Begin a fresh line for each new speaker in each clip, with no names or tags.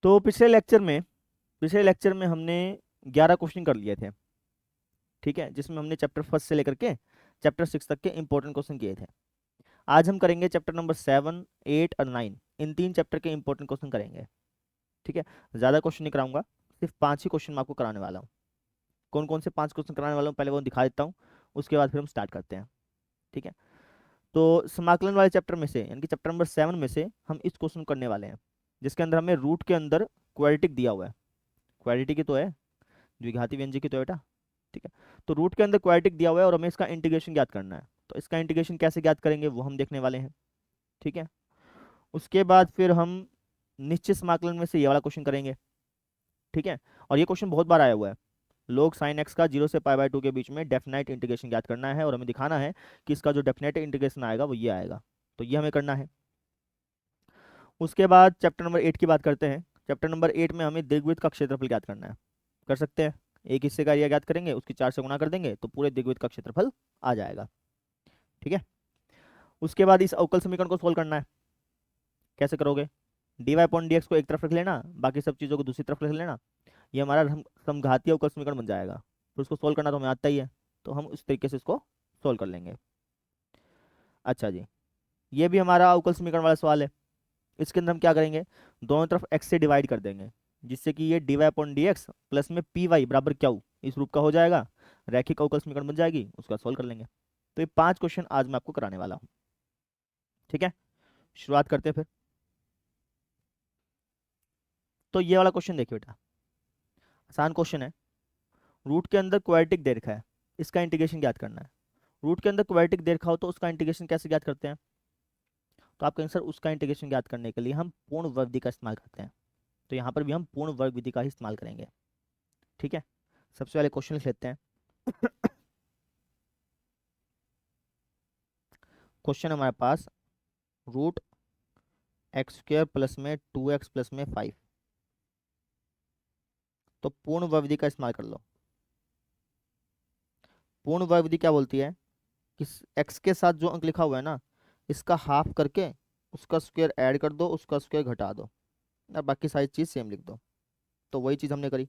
तो पिछले लेक्चर में हमने 11 क्वेश्चन कर लिए थे। ठीक है, जिसमें हमने चैप्टर फर्स्ट से लेकर के चैप्टर 6 तक के इंपॉर्टेंट क्वेश्चन किए थे। आज हम करेंगे चैप्टर नंबर 7, 8 और 9, इन तीन चैप्टर के इंपॉर्टेंट क्वेश्चन करेंगे। ठीक है, ज़्यादा क्वेश्चन नहीं कराऊंगा, सिर्फ 5 ही क्वेश्चन मैं आपको कराने वाला हूँ। कौन कौन से 5 क्वेश्चन कराने वाला हूँ पहले वो दिखा देता हूँ, उसके बाद फिर हम स्टार्ट करते हैं। ठीक है, तो समाकलन वाले चैप्टर में से यानी कि चैप्टर नंबर 7 में से हम इस क्वेश्चन करने वाले हैं, जिसके अंदर हमें रूट के अंदर क्वाड्रेटिक दिया हुआ है। क्वाड्रेटिक की तो है, द्विघाती व्यंजक की तो है बेटा। ठीक है, तो रूट के अंदर क्वाड्रेटिक दिया हुआ है और हमें इसका इंटीग्रेशन ज्ञात करना है। तो इसका इंटीग्रेशन कैसे ज्ञात करेंगे वो हम देखने वाले हैं। ठीक है, उसके बाद फिर हम निश्चित समाकलन में से ये वाला क्वेश्चन करेंगे। ठीक है, और ये क्वेश्चन बहुत बार आया हुआ है। लोग साइन एक्स का 0 से π/2 के बीच में डेफिनेट इंटीग्रेशन ज्ञात करना है और हमें दिखाना है कि इसका जो डेफिनेट इंटीग्रेशन आएगा वो ये आएगा। तो ये हमें करना है। उसके बाद चैप्टर नंबर 8 की बात करते हैं। चैप्टर नंबर 8 में हमें दीर्घवृत्त का क्षेत्रफल ज्ञात करना है। कर सकते हैं, एक हिस्से का एरिया ज्ञात करेंगे, उसकी 4 से गुणा कर देंगे तो पूरे दीर्घवृत्त का क्षेत्रफल आ जाएगा। ठीक है, उसके बाद इस अवकल समीकरण को सोल्व करना है। कैसे करोगे? dy/dx को एक तरफ रख लेना, बाकी सब चीज़ों को दूसरी तरफ रख लेना। ये हमारा समघातीय अवकल समीकरण बन जाएगा। फिर उसको सोल्व करना तो हमें आता ही है, तो हम उस तरीके से इसको सोल्व कर लेंगे। अच्छा जी, ये भी हमारा अवकल समीकरण वाला सवाल है। इसके अंदर हम क्या करेंगे, दोनों तरफ x से डिवाइड कर देंगे, जिससे कि ये dy/dx प्लस में py बराबर क्यू इस रूप का हो जाएगा। रैखिक अवकल समीकरण बन जाएगी, उसका सोल्व कर लेंगे। तो ये 5 क्वेश्चन आज मैं आपको कराने वाला हूँ। ठीक है, शुरुआत करते हैं फिर। तो ये वाला क्वेश्चन देखिए बेटा, आसान क्वेश्चन है। रूट के अंदर क्वाड्रेटिक दे रखा है, इसका इंटीग्रेशन ज्ञात करना है। रूट के अंदर क्वाड्रेटिक दे रखा हो तो उसका इंटीग्रेशन कैसे ज्ञात करते हैं? तो आपका आंसर, उसका इंटीग्रेशन ज्ञात करने के लिए हम पूर्ण वर्ग विधि का इस्तेमाल करते हैं। तो यहाँ पर भी हम पूर्ण वर्ग विधि का ही इस्तेमाल करेंगे। ठीक है, सबसे पहले क्वेश्चन लिख लेते हैं। क्वेश्चन हमारे पास, रूट x² प्लस में 2x प्लस में 5। तो पूर्ण वर्ग विधि का इस्तेमाल कर लो। पूर्ण वर्ग विधि क्या बोलती है कि x के साथ जो अंक लिखा हुआ है ना, इसका हाफ करके उसका स्क्वायर ऐड कर दो, उसका स्क्वायर घटा दो और बाकी सारी चीज़ सेम लिख दो। तो वही चीज़ हमने करी।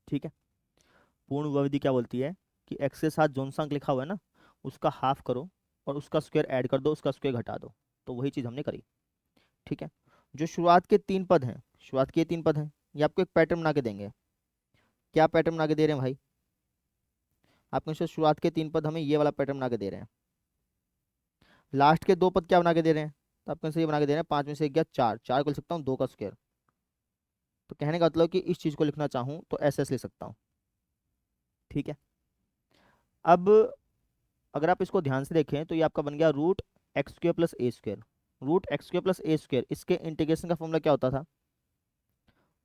ठीक है, पूर्ण वर्ग विधि क्या बोलती है कि x के साथ जो सा अंक लिखा हुआ है ना, उसका हाफ करो और उसका स्क्वायर ऐड कर दो, उसका स्क्वायर घटा दो। तो वही चीज़ हमने करी। ठीक है, जो शुरुआत के 3 पद हैं, शुरुआत के 3 पद हैं, ये आपको एक पैटर्न बना के देंगे। क्या पैटर्न बना के दे रहे हैं भाई? आपके से शुरुआत के 3 पद हमें ये वाला पैटर्न बना के दे रहे हैं। लास्ट के 2 पद क्या बना के दे रहे हैं? तो आपके से ये बना के दे रहे हैं, 5 में से 1 गया 4, 4 को लिख सकता हूँ 2 का स्क्वायर। तो कहने का मतलब कि इस चीज़ को लिखना चाहूँ तो ऐसे ऐसे लिख सकता हूँ। ठीक है, अब अगर आप इसको ध्यान से देखें तो ये आपका बन गया root x² plus a²। Root x² plus a², इसके इंटीग्रेशन का फॉर्मूला क्या होता था?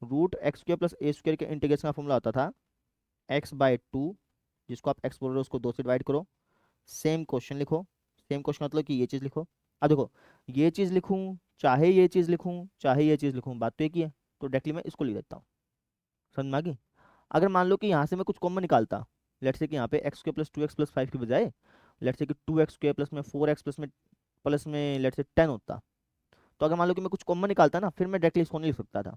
रूट x² प्लस a² के इंटीग्रेशन का फॉर्मूला होता था x/2, जिसको आप x बोल रहे हो उसको 2 से डिवाइड करो। सेम क्वेश्चन लिखो। सेम क्वेश्चन मतलब कि ये चीज़ लिखो। अब देखो, ये चीज़ लिखूं चाहे ये चीज़ लिखूं चाहे ये चीज़ लिखूं, बात तो एक ही है। तो डायरेक्टली मैं इसको लिख देता हूँ। समझ में आ गई? अगर मान लो कि यहाँ से मैं कुछ कॉमन निकालता, लेट से कि यहाँ पे x² प्लस 2x प्लस 5 के बजाय लेट से कि 2x² प्लस में 4x प्लस में लेट से 10 होता। तो अगर मान लो कि मैं कुछ कॉमन निकालता ना, फिर मैं डायरेक्टली इसको नहीं लिख सकता था।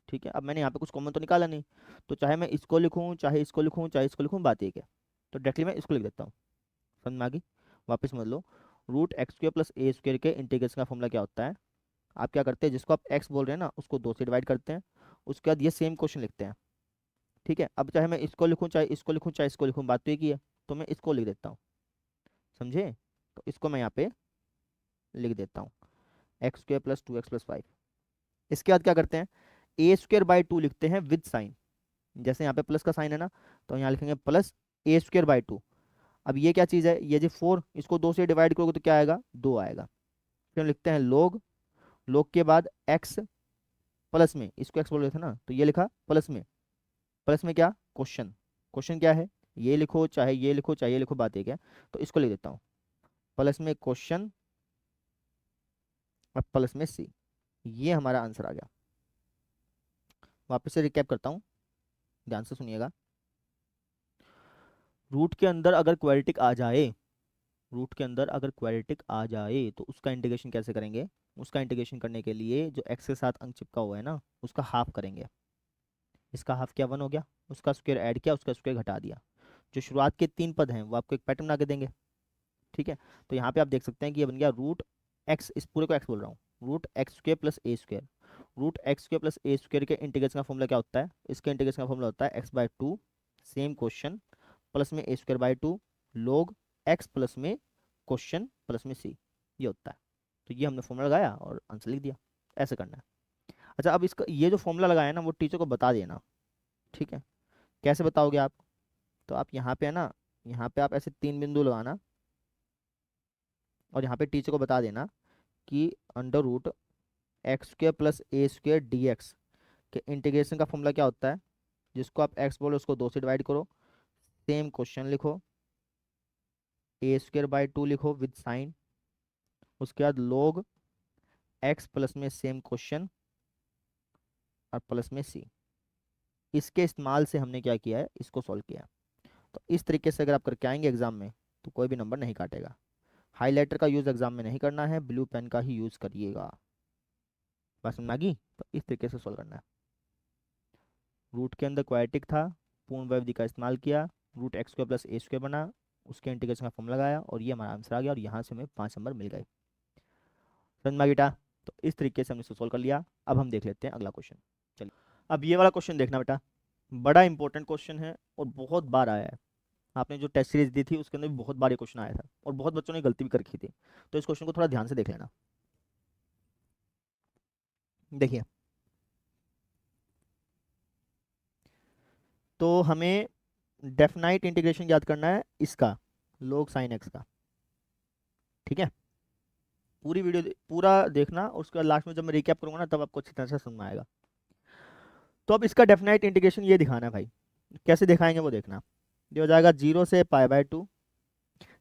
ठीक है, अब मैंने यहाँ पे कुछ कॉमन तो निकाला नहीं, तो चाहे मैं इसको लिखूँ चाहे इसको लिखूँ चाहे इसको लिखूँ, बात एक है। तो डायरेक्टली मैं इसको लिख देता हूँ। समझ में आ गई? वापस समझ लो, रूट x² प्लस a² के इंटीग्रेशन का फॉर्मूला क्या होता है? आप क्या करते हैं, जिसको आप x बोल रहे हैं ना उसको 2 से डिवाइड करते हैं, उसके बाद ये सेम क्वेश्चन लिखते हैं। ठीक है, अब चाहे मैं इसको लिखूँ चाहे इसको लिखूँ चाहे इसको लिखूँ, बात तो एक ही है। तो मैं इसको लिख देता हूँ। समझे? तो इसको मैं यहाँ पे लिख देता हूँ, x² प्लस 2x प्लस 5। इसके बाद क्या करते हैं, a²/2 लिखते हैं विद साइन। जैसे यहाँ पे प्लस का साइन है ना, तो यहाँ लिखेंगे प्लस a²/2। अब ये क्या चीज़ है, ये जो 4, इसको 2 से डिवाइड करोगे तो क्या आएगा? 2 आएगा। फिर हम लिखते हैं लोग, लोग के बाद x प्लस में, इसको x बोल रहे थे ना तो ये लिखा प्लस में। प्लस में क्या? क्वेश्चन। क्वेश्चन क्या है? ये लिखो चाहे ये लिखो चाहे ये लिखो, बात एक है। तो इसको लिख देता हूँ, प्लस में क्वेश्चन और प्लस में सी। ये हमारा आंसर आ गया। वापस से रिकैप करता हूँ, ध्यान से सुनिएगा। रूट के अंदर अगर क्वाड्रेटिक आ जाए रूट के अंदर अगर क्वाड्रेटिक आ जाए तो उसका इंटीग्रेशन कैसे करेंगे? उसका इंटीग्रेशन करने के लिए जो एक्स के साथ अंक चिपका हुआ है ना, उसका हाफ करेंगे। इसका हाफ क्या 1 हो गया, उसका स्क्वायर ऐड किया, उसका स्क्वायर घटा दिया। जो शुरुआत के 3 पद हैं वो आपको एक पैटर्न बना के देंगे। ठीक है, तो यहाँ पे आप देख सकते हैं कि ये बन गया रूट एक्स, इस पूरे को एक्स बोल रहा हूँ, root x square plus a square. Root x square plus a square के इंटीग्रेशन का फॉर्मूला क्या होता है? इसके इंटीग्रेशन का फॉर्मूला होता है x/2 सेम क्वेश्चन प्लस में a²/2 log x प्लस में क्वेश्चन प्लस में c, ये होता है। तो ये हमने फॉर्मूला लगाया और आंसर लिख दिया। ऐसे करना है। अच्छा, अब इसका ये जो फॉर्मूला लगाया ना वो टीचर को बता देना। ठीक है, कैसे बताओगे आप? तो आप यहाँ पे है ना, यहाँ पे आप ऐसे 3 बिंदु लगाना और यहाँ पे टीचर को बता देना कि under root x square plus a square d x के इंटीग्रेशन का फॉर्मूला क्या होता है? जिसको आप एक्स बोलो उसको 2 से डिवाइड करो, सेम क्वेश्चन लिखो, a²/2 लिखो विद साइन, उसके बाद log x प्लस में सेम क्वेश्चन और प्लस में c। इसके इस्तेमाल से हमने क्या किया है, इसको सॉल्व किया है। तो इस तरीके से अगर आप करके आएंगे एग्जाम में तो कोई भी नंबर नहीं काटेगा। हाईलाइटर का यूज़ एग्जाम में नहीं करना है, ब्लू पेन का ही यूज़ करिएगा। बस समझ आ गई? तो इस तरीके से सॉल्व करना है। रूट के अंदर क्वाड्रेटिक था, पूर्ण व्यवधि का इस्तेमाल किया, root x square plus a square बना, उसके इंटीग्रेशन का फॉर्मूला लगाया और ये हमारा आंसर आ गया और यहाँ से हमें 5 नंबर मिल गए। समझ में आ गया बेटा? तो इस तरीके से हमने इसको सॉल्व कर लिया। अब हम देख लेते हैं अगला क्वेश्चन। चलिए, अब ये वाला क्वेश्चन देखना बेटा, बड़ा इंपॉर्टेंट क्वेश्चन है और बहुत बार आया है। आपने जो टेस्ट सीरीज दी थी उसके अंदर भी बहुत बार ये क्वेश्चन आया था और बहुत बच्चों ने गलती भी कर रखी थी। तो इस क्वेश्चन को थोड़ा ध्यान से देख लेना। देखिए, तो हमें डेफिनाइट इंटीग्रेशन याद करना है इसका, log sin x का। ठीक है, पूरी वीडियो पूरा देखना और उसके बाद लास्ट में जब मैं रिकैप करूंगा ना तब आपको अच्छी तरह से समझ में आएगा। तो अब इसका डेफिनाइट इंटीग्रेशन ये दिखाना है भाई, कैसे दिखाएंगे वो देखना। ये हो जाएगा 0 से π/2।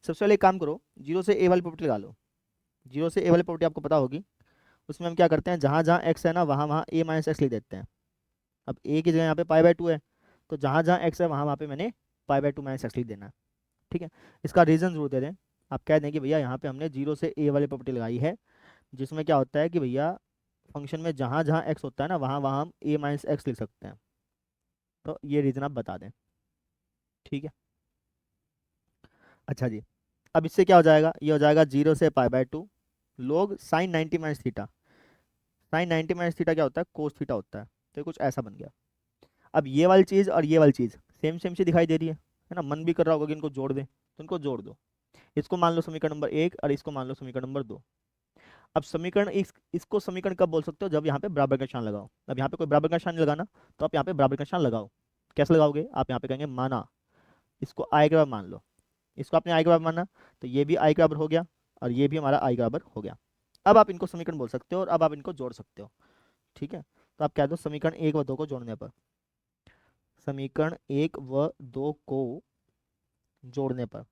सबसे पहले एक काम करो, 0 से a वाली प्रॉपर्टी लगा लो। 0 से a वाली प्रॉपर्टी आपको पता होगी, उसमें हम क्या करते हैं, जहाँ जहाँ x है ना वहाँ वहाँ a माइनस एक्स लिख देते हैं। अब a की जगह यहाँ पे π/2 है, तो जहाँ जहाँ x है वहाँ वहाँ पे मैंने π/2 माइनस एक्स लिख देना है। ठीक है, इसका रीज़न जरूर दे दें। आप कह दें कि भैया यहाँ पे हमने 0 से a वाली प्रॉपर्टी लगाई है, जिसमें क्या होता है कि भैया फंक्शन में जहाँ जहाँ x होता है ना वहाँ वहाँ हम a माइनस एक्स लिख सकते हैं। तो ये रीज़न आप बता दें। ठीक है, अच्छा जी, अब इससे क्या हो जाएगा, ये हो जाएगा 0 से π/2 log sin 90 minus theta. Sine 90 minus theta क्या होता है, कोस थीटा होता है। तो कुछ ऐसा बन गया। अब ये वाली चीज़ और ये वाली चीज़ सेम सेम सी दिखाई दे रही है ना? मन भी कर रहा होगा कि इनको जोड़ दें, तो इनको जोड़ दो। इसको मान लो समीकरण नंबर 1 और इसको मान लो समीकरण नंबर 2। अब समीकरण इसको समीकरण कब बोल सकते हो, जब यहाँ पे बराबर का निशान लगाओ। अब यहाँ पे कोई बराबर का निशान नहीं लगाना, तो आप यहाँ पे बराबर का निशान लगाओ। कैसे लगाओगे, आप यहाँ पे कहेंगे माना, इसको आई के बराबर मान लो, इसको आपने आई के बराबर माना, तो ये भी आई के बराबर हो गया और ये भी हमारा आई के बराबर हो गया। अब आप इनको समीकरण बोल सकते हो और अब आप इनको जोड़ सकते हो। ठीक है, तो आप कह दो समीकरण 1 व 2 को जोड़ने पर, समीकरण 1 व 2 को जोड़ने पर,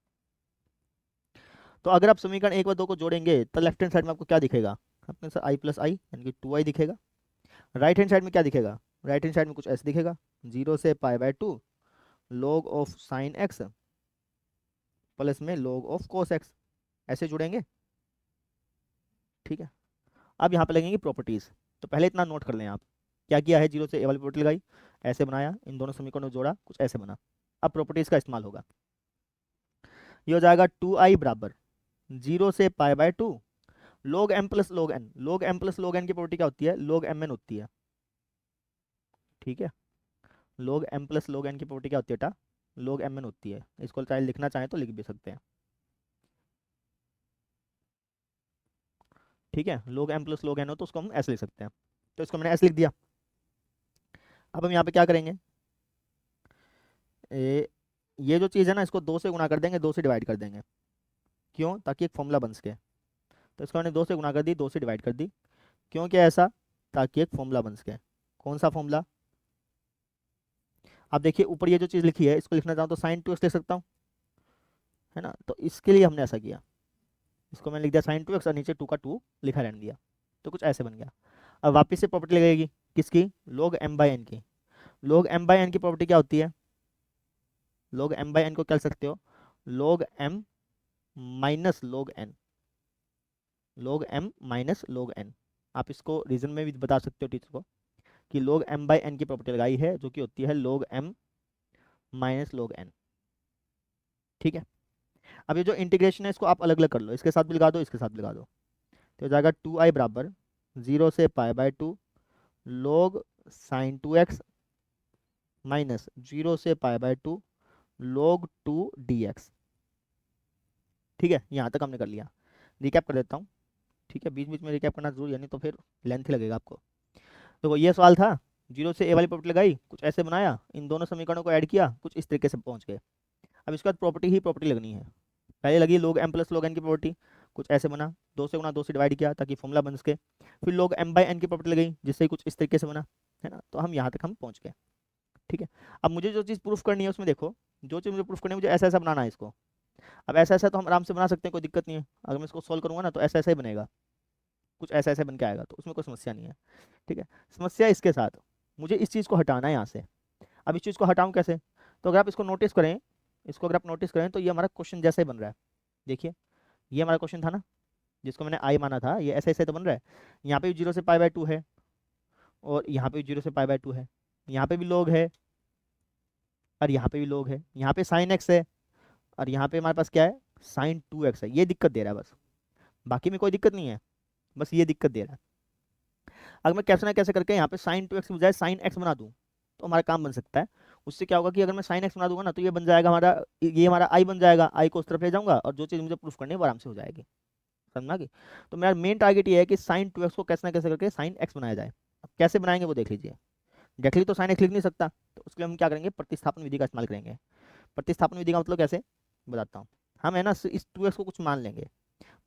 तो अगर आप समीकरण 1 व 2 को जोड़ेंगे तो लेफ्ट हैंड साइड में आपको क्या दिखेगा, अपने सर आई प्लस आई यानी कि 2i दिखेगा। राइट हैंड साइड में क्या दिखेगा, राइट हैंड साइड में कुछ ऐसे दिखेगा, 0 से π/2 log of sine x plus में log ऑफ कोस एक्स, ऐसे जुड़ेंगे। ठीक है, अब यहाँ पे लगेंगी प्रॉपर्टीज। तो पहले इतना नोट कर लें आप, क्या किया है, 0 से a वाली प्रॉपर्टी लगाई, ऐसे बनाया, इन दोनों समीकरणों को जोड़ा, कुछ ऐसे बना। अब प्रॉपर्टीज का इस्तेमाल होगा, ये हो जाएगा 2i बराबर 0 से π/2 log m plus log n। log m plus log n की प्रॉपर्टी क्या होती है, log mn होती है। ठीक है, log m plus log n की प्रॉपर्टी क्या होती है बेटा, log mn होती है। इसको चाहे लिखना चाहें तो लिख भी सकते हैं। ठीक है, log m plus log n हो तो उसको हम ऐसे लिख सकते हैं, तो इसको मैंने ऐसे लिख दिया। अब हम यहाँ पे क्या करेंगे, ये जो चीज़ है ना इसको 2 से गुणा कर देंगे, 2 से डिवाइड कर देंगे। क्यों, ताकि एक फॉर्मूला बन सके। तो इसको मैंने 2 से गुणा कर दी, 2 से डिवाइड कर दी। क्यों, क्या ऐसा, ताकि एक फॉर्मूला बन सके। कौन सा फॉर्मूला, आप देखिए ऊपर ये जो चीज़ लिखी है इसको लिखना चाहूँ तो साइन 2x लिख सकता हूँ, है ना? तो इसके लिए हमने ऐसा किया, इसको मैंने लिख दिया साइन 2x और नीचे 2 का 2 लिखा रहने दिया। तो कुछ ऐसे बन गया। अब वापस से प्रॉपर्टी लगेगी किसकी, log m/n की। log m/n की प्रॉपर्टी क्या होती है, log m/n को क्या लिख सकते हो, log m minus log n, log m minus log n। आप इसको रीजन में भी बता सकते हो टीचर को कि log m बाई n की प्रॉपर्टी लगाई है जो कि होती है log m minus log n। ठीक है, अब ये जो इंटीग्रेशन है इसको आप अलग अलग कर लो, इसके साथ भी लगा दो, इसके साथ भी लगा दो, तो हो जाएगा 2i बराबर 0 से pi by 2 log sine 2x minus 0 से पाई बाय 2 log 2 dx। ठीक है, यहाँ तक हमने कर लिया। रिकैप कर देता हूँ, ठीक है, बीच बीच में रिकैप करना जरूरी है, नहीं तो फिर लेंथ ही लगेगा आपको। तो ये सवाल था, 0 से a वाली प्रॉपर्टी लगाई, कुछ ऐसे बनाया, इन दोनों समीकरणों को ऐड किया, कुछ इस तरीके से पहुंच गए। अब इसके बाद प्रॉपर्टी ही प्रॉपर्टी लगनी है। पहले लगी log m plus log n की प्रॉपर्टी, कुछ ऐसे बना, 2 से गुणा 2 से डिवाइड किया ताकि फॉर्मूला बन सके। फिर log m बाई n की प्रॉपर्टी लगाई जिससे कुछ इस तरीके से बना, है ना, तो हम यहाँ तक हम पहुँच गए। ठीक है, अब मुझे जो चीज़ प्रूफ करनी है उसमें देखो, जो चीज़ मुझे प्रूफ करनी है, मुझे ऐसा ऐसा बनाना है इसको। अब ऐसा ऐसा तो हम आराम से बना सकते हैं, कोई दिक्कत नहीं है। अगर मैं इसको सॉल्व करूंगा ना तो ऐसा ऐसा ही बनेगा, कुछ ऐसा ऐसा बन के आएगा, तो उसमें कोई समस्या नहीं है। ठीक है, समस्या इसके साथ मुझे इस चीज़ को हटाना है यहाँ से। अब इस चीज़ को हटाऊं कैसे? तो अगर आप इसको नोटिस करें, इसको अगर आप नोटिस करें तो ये हमारा क्वेश्चन जैसा ही बन रहा है। देखिए, ये हमारा क्वेश्चन था ना, जिसको मैंने आई माना था, ये ऐसे ऐसे तो बन रहा है। यहाँ पे भी 0 से पाई बाय 2 है, और यहाँ पे भी 0 से पाई बाय 2 है, यहाँ पे भी लोग है, और यहाँ पे भी लोग है, यहाँ पे साइन एक्स है, और यहाँ पे हमारे पास क्या है, साइन 2x है। ये दिक्कत दे रहा है बस, बाकी में कोई दिक्कत नहीं है, बस ये दिक्कत दे रहा है। अगर मैं कैसे ना कैसे करके यहाँ पे साइन 2x की बजाय साइन x बना दूँ तो हमारा काम बन सकता है। उससे क्या होगा कि अगर मैं साइन x बना दूंगा ना तो ये बन जाएगा हमारा, ये हमारा i बन जाएगा, i को उस तरफ ले जाऊंगा और जो चीज़ मुझे प्रूफ करनी है वो आराम से हो जाएगी। समझ में आ गई? तो मेरा मेन टारगेट ये है कि साइन 2x को कैसे ना कैसे करके साइन x बनाया जाए। अब कैसे बनाएंगे वो देख लीजिए। डायरेक्टली तो साइन x लिख नहीं सकता, तो उसके लिए हम क्या करेंगे, प्रतिस्थापन विधि का इस्तेमाल करेंगे। प्रतिस्थापन विधि का मतलब कैसे, बताता हूँ। हम है ना इस 2x को कुछ मान लेंगे,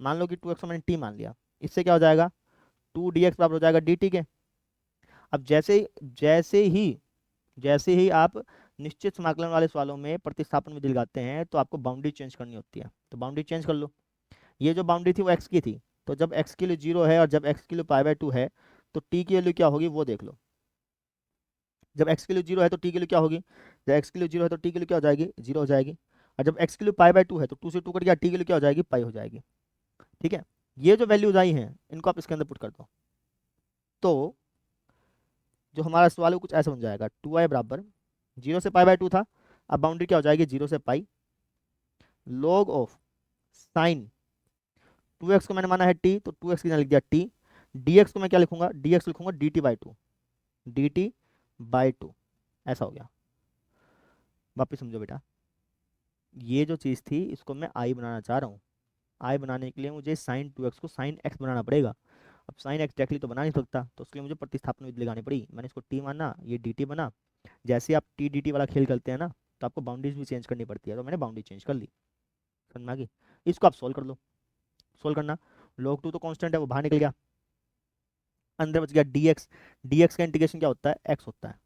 मान लो कि 2x को मैंने t मान लिया, इससे क्या हो जाएगा, 2 dx बराबर हो जाएगा dt के। अब जैसे ही आप निश्चित समाकलन वाले सवालों में प्रतिस्थापन विधि लगाते हैं तो आपको बाउंड्री चेंज करनी होती है, तो बाउंड्री चेंज कर लो। ये जो बाउंड्री थी वो x की थी, तो जब x के लिए 0 है और जब x के लिए पाई बाय 2 है तो t की वैल्यू क्या होगी वो देख लो। जब x के लिए 0 है तो t के लिए क्या होगी, जब x के लिए 0 है तो t के लिए क्या हो जाएगी, 0 हो जाएगी। और जब x के लिए पाई बाय 2 है तो 2 से 2 कट गया, t के लिए क्या हो जाएगी, पाई हो जाएगी। ठीक है, ये जो वैल्यूज आई हैं इनको आप इसके अंदर पुट कर दो, तो जो हमारा सवाल है वो कुछ ऐसा बन जाएगा, 2i बराबर 0 से पाई बाय 2 था, अब बाउंड्री क्या हो जाएगी, 0 से पाई log ऑफ साइन 2x को मैंने माना है t, तो 2x की जगह लिख दिया t, dx को मैं क्या लिखूंगा, dx लिखूंगा dt बाई 2, dt बाई 2, ऐसा हो गया। वापिस समझो बेटा, ये जो चीज़ थी इसको मैं i बनाना चाह रहा हूँ, i बनाने के लिए मुझे साइन 2x को साइन x बनाना पड़ेगा। अब साइन x डायरेक्टली तो बना नहीं सकता, तो उसके लिए मुझे प्रतिस्थापन विधि लगानी पड़ी। मैंने इसको t माना, ये dt बना। जैसे आप t dt वाला खेल करते हैं ना, तो आपको बाउंड्रीज भी चेंज करनी पड़ती है, तो मैंने बाउंड्री चेंज कर ली। समझ में आ गई? इसको आप सोल्व कर लो। सोल्व करना, log 2 तो कांस्टेंट है वो बाहर निकल गया, अंदर बच गया dx, dx का इंटीग्रेशन क्या होता है, x होता है।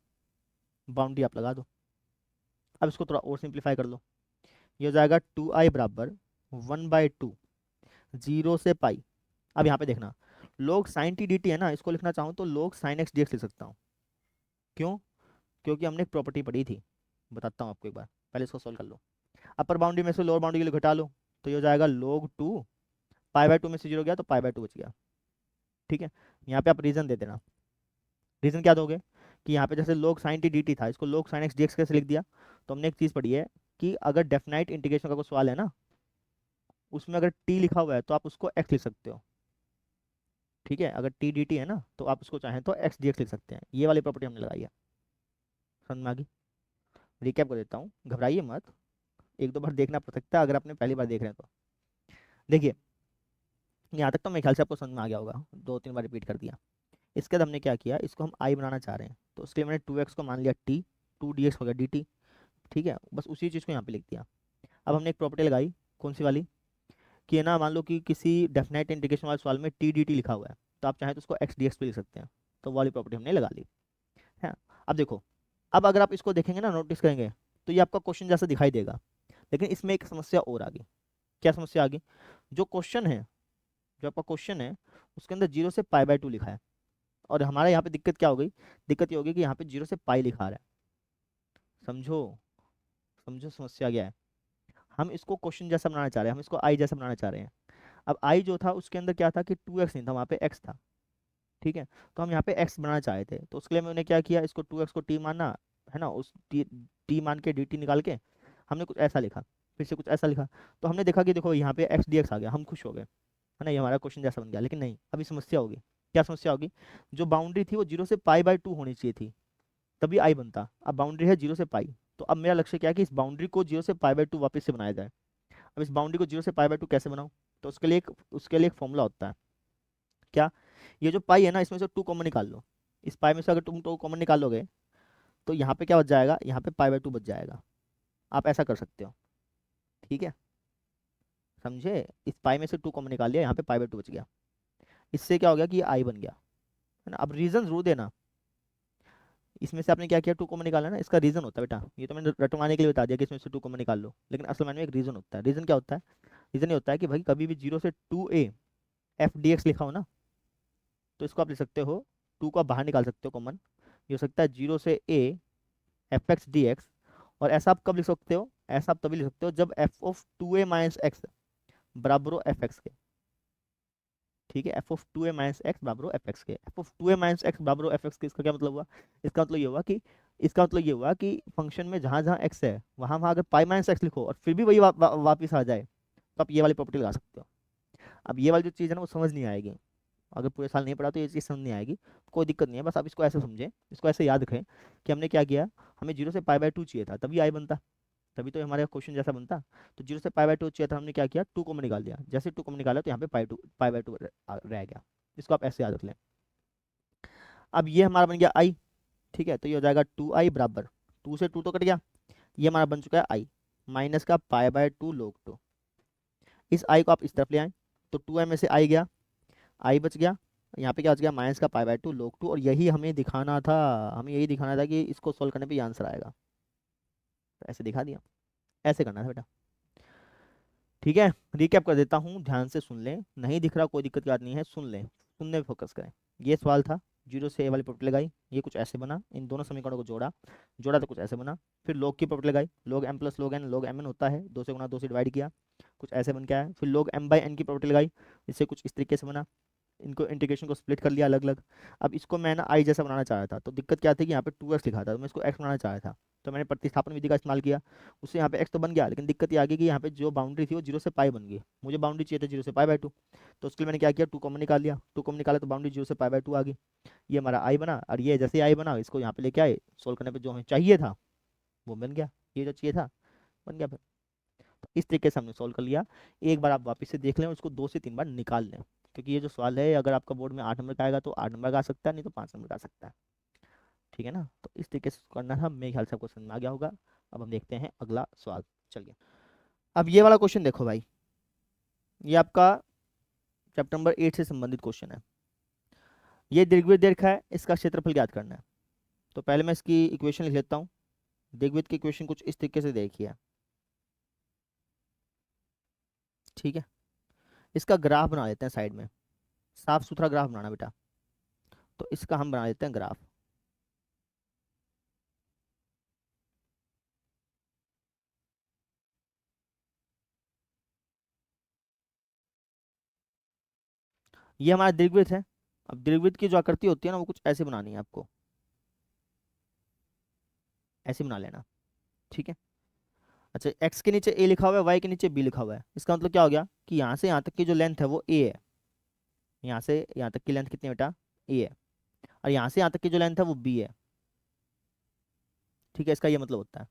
बाउंड्री आप लगा दो। अब इसको थोड़ा और सिंप्लीफाई कर लो, ये हो जाएगा 2i बराबर 1/2 0 से पाई। अब यहाँ पे देखना, log sin t dt है ना, इसको लिखना चाहूँ तो log sin x dx लिख सकता हूँ। क्यों? क्योंकि हमने एक प्रॉपर्टी पढ़ी थी, बताता हूँ आपको एक बार, पहले इसको सोल्व कर लो। अपर बाउंड्री में से लोअर बाउंड्री के लिए घटा लो, तो ये हो जाएगा log 2, पाई बाय 2 में से 0 गया तो पाई बाय 2 बच गया। ठीक है, यहाँ पे आप रीजन दे देना। रीजन क्या दोगे कि यहाँ पे जैसे log sin t dt था, इसको log sin x dx कैसे लिख दिया, तो हमने एक चीज़ पढ़ी है कि अगर डेफिनाइट इंटीग्रेशन का कोई सवाल है ना, उसमें अगर t लिखा हुआ है तो आप उसको x लिख सकते हो। ठीक है, अगर t dt है ना तो आप उसको चाहें तो x dx लिख सकते हैं। ये वाली प्रॉपर्टी हमने लगाई है। समझ में आ गई? रिकैप कर देता हूँ, घबराइए मत, एक दो बार देखना पड़ सकता है अगर आपने पहली बार देख रहे हैं तो। देखिए, यहाँ तक तो मेरे ख्याल से आपको समझ में आ गया होगा, 2-3 बार रिपीट कर दिया। इसके बाद हमने क्या किया, इसको हम आई बनाना चाह रहे हैं, तो उसके लिए मैंने 2x को मान लिया t, 2 dx हो गया dt। ठीक है, बस उसी चीज़ को यहाँ पे लिख दिया। अब हमने एक प्रॉपर्टी लगाई, कौन सी वाली, कि है ना, मान लो कि किसी डेफिनेट इंटीग्रेशन वाले सवाल में t dt लिखा हुआ है, तो आप चाहें तो उसको x dx पे लिख सकते हैं, तो वो वाली प्रॉपर्टी हमने लगा ली है। अब देखो, अब अगर आप इसको देखेंगे ना, नोटिस करेंगे, तो ये आपका क्वेश्चन जैसा दिखाई देगा, लेकिन इसमें एक समस्या और आ गई। क्या समस्या आ गई, जो क्वेश्चन है, जो आपका क्वेश्चन है उसके अंदर 0 से पाई बाय 2 लिखा है, और हमारा यहाँ पे दिक्कत क्या हो गई, दिक्कत ये होगी कि यहाँ पे 0 से पाई लिखा रहा है। समझो, समझो समस्या क्या है। हम इसको क्वेश्चन जैसा बनाना चाह रहे हैं, हम इसको आई जैसा बनाना चाह रहे हैं। अब आई जो था उसके अंदर क्या था कि 2x नहीं था, वहाँ पे x था। ठीक है, तो हम यहाँ पे x बनाना चाहे थे, तो उसके लिए मैंने क्या किया, इसको 2x को t माना, है ना, उस t मान के dt निकाल के हमने कुछ ऐसा लिखा, फिर से कुछ ऐसा लिखा। तो हमने देखा कि देखो यहाँ पे x dx आ गया, हम खुश हो गए, है ना, ये हमारा क्वेश्चन जैसा बन गया। लेकिन नहीं, अभी समस्या होगी। क्या समस्या होगी? जो बाउंड्री थी वो 0 से पाई/2 होनी चाहिए थी, तभी आई बनता। अब बाउंड्री है 0 से पाई, तो अब मेरा लक्ष्य क्या है कि इस बाउंड्री को 0 से पाई/2 वापस से बनाया जाए। अब इस बाउंड्री को 0 से पाई/2 कैसे बनाऊं? तो उसके लिए एक फॉर्मूला होता है। क्या? ये जो पाई है ना, इसमें से 2 कॉमन निकाल लो। इस पाई में से अगर तुम 2 कॉमन निकालोगे तो यहाँ पे क्या बच जाएगा, यहाँ पे पाई/2 बच जाएगा। आप ऐसा कर सकते हो, ठीक है, समझे? इस पाई में से 2 कॉमन निकाल लिया, यहाँ पे पाई/2 बच गया। इससे क्या हो गया कि ये आई बन गया, है ना। अब रीजन जरूर देना, इसमें से आपने क्या किया, 2 कॉमन निकाला ना, इसका रीजन होता है बेटा, ये तो मैंने रटवाने के लिए बता दिया कि इसमें से 2 कॉमन निकाल लो, लेकिन असल में एक रीजन होता है। रीजन क्या होता है? रीजन ये होता है कि भाई कभी भी 0 से 2a एफ डी एक्स लिखा हो ना, तो इसको आप लिख सकते हो, 2 को आप बाहर निकाल सकते हो कॉमन, ये हो सकता है 0 से a F x D x. और ऐसा आप कब लिख सकते हो? ऐसा आप तभी लिख सकते हो जब F of 2a minus x बराबर हो एफ एक्स के। ठीक है, F of 2a minus x बराबर हो एफ एक्स के। F of 2a minus x बराबर हो एफ एक्स के, इसका क्या मतलब हुआ? इसका मतलब ये हुआ कि फंक्शन में जहां जहां एक्स है वहां वहां अगर पाई माइनस एक्स लिखो और फिर भी वही वापिस आ जाए, तो आप ये वाली प्रॉपर्टी लगा सकते हो। अब ये वाली जो चीज़ है ना वो समझ नहीं आएगी, अगर पूरे साल नहीं पढ़ा तो ये चीज़ समझ नहीं आएगी। कोई दिक्कत नहीं है, बस आप इसको ऐसे समझें, इसको ऐसे याद रखें कि हमने क्या किया, हमें 0 से पाई/2 चाहिए था, तभी आई बनता, तभी तो हमारे क्वेश्चन जैसा बनता। तो 0 से पाई/2 चाहिए था, हमने क्या किया, 2 कॉमन निकाल दिया। जैसे 2 कॉमन निकाला तो यहाँ पे पाई/2 रह गया। इसको आप ऐसे याद रख लें। अब ये हमारा बन गया आई, ठीक है, तो ये हो जाएगा 2i बराबर, 2 से 2 तो कट गया, ये हमारा बन चुका है आई माइनस का पाई/2 log 2। इस आई को आप इस तरफ ले आए, तो 2i में से आई गया, आई बच गया, यहाँ पे क्या बच गया, माइनस का पाई/2 log 2। और यही हमें दिखाना था, हमें यही दिखाना था कि इसको सोल्व करने पे ये आंसर आएगा। तो ऐसे दिखा दिया, ऐसे करना था बेटा। ठीक है, रिकैप कर देता हूँ, ध्यान से सुन लें, नहीं दिख रहा कोई दिक्कत की बात नहीं है, सुन लें, सुनने पे फोकस करें। ये सवाल था, 0 से a वाली प्रॉपर्टी लगाई, ये कुछ ऐसे बना, इन दोनों समीकरणों को जोड़ा, जोड़ा तो कुछ ऐसे बना। फिर log की प्रॉपर्टी लगाई, log m plus log n, log mn होता है, 2 से गुणा 2 से डिवाइड किया, कुछ ऐसे बन के आया। फिर log m/n की प्रॉपर्टी लगाई, इससे कुछ इस तरीके से बना, इनको इंटीग्रेशन को स्प्लिट कर लिया अलग अलग। अब इसको मैं ना आई जैसा बनाना चाह रहा था, तो दिक्कत क्या थी कि यहाँ पे 2x लिखा था, तो मैं इसको x बनाना चाह रहा था, तो मैंने प्रतिस्थापन विधि का इस्तेमाल किया, उससे यहाँ पे x तो बन गया, लेकिन दिक्कत ये आ गई कि यहाँ पे जो बाउंड्री थी वो 0 से पाई बन गई, मुझे बाउंड्री चाहिए था 0 से पाई/2। तो उसके लिए मैंने क्या किया, 2 कॉमन निकाल लिया, 2 कॉमन निकाला तो बाउंड्री 0 से पाई/2 आ गई, ये हमारा आई बना। और ये जैसे आई बना, इसको यहाँ पे लेके आए, सोल्व करने पर जो हमें चाहिए था वो बन गया, ये जो चाहिए था बन गया। फिर तो इस तरीके से हमने सोल्व कर लिया। एक बार आप वापस से देख लें और इसको 2 से 3 बार निकाल लें, क्योंकि ये जो सवाल है अगर आपका बोर्ड में 8 नंबर का आएगा तो 8 नंबर का आ सकता है, नहीं तो 5 नंबर का आ सकता है। ठीक है ना, तो इस तरीके से करना था, मेरे ख्याल से आपको समझ में आ गया होगा। अब हम देखते हैं अगला सवाल, चलिए। अब ये वाला क्वेश्चन देखो भाई, ये आपका चैप्टर नंबर 8 से संबंधित क्वेश्चन है। ये दीर्घवृत्त दे रखा है, इसका क्षेत्रफल ज्ञात करना है। तो पहले मैं इसकी इक्वेशन लिख लेता हूँ। दीर्घवृत्त की इक्वेशन कुछ इस तरीके से देखिए, ठीक है। इसका ग्राफ बना लेते हैं साइड में, साफ सुथरा ग्राफ बनाना बेटा। तो इसका हम बना लेते हैं ग्राफ। ये हमारा दीर्घवृत्त है। अब दीर्घवृत्त की जो आकृति होती है ना वो कुछ ऐसे बनानी है आपको, ऐसे बना लेना, ठीक है। अच्छा, एक्स के नीचे ए लिखा हुआ है, वाई के नीचे बी लिखा हुआ है, इसका मतलब क्या हो गया कि यहाँ से यहाँ तक की जो लेंथ है वो ए है, यहाँ से यहाँ तक की लेंथ कितनी बेटा, ए है। और यहाँ से यहाँ तक की जो लेंथ है वो बी है, ठीक है। इसका ये मतलब होता है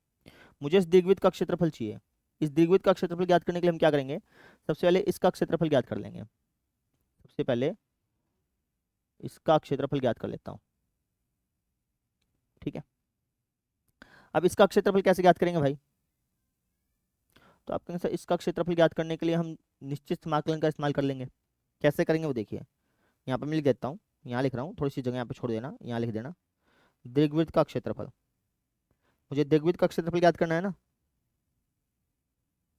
मुझे इस दीर्घवृत्त का क्षेत्रफल चाहिए। इस दीर्घवृत्त का क्षेत्रफल ज्ञात करने के लिए हम क्या करेंगे, सबसे पहले इसका क्षेत्रफल ज्ञात कर लेंगे। सबसे पहले इसका क्षेत्रफल ज्ञात कर लेता हूँ, ठीक है। अब इसका क्षेत्रफल कैसे ज्ञात करेंगे भाई, तो आपके अनुसार इसका क्षेत्रफल ज्ञात करने के लिए हम निश्चित समाकलन का इस्तेमाल कर लेंगे। कैसे करेंगे वो देखिए, यहाँ पर मैं लिख देता हूँ, यहाँ लिख रहा हूँ, थोड़ी सी जगह यहाँ पे छोड़ देना, यहाँ लिख देना दीर्घवृत्त का क्षेत्रफल। मुझे दीर्घवृत्त का क्षेत्रफल ज्ञात करना है ना,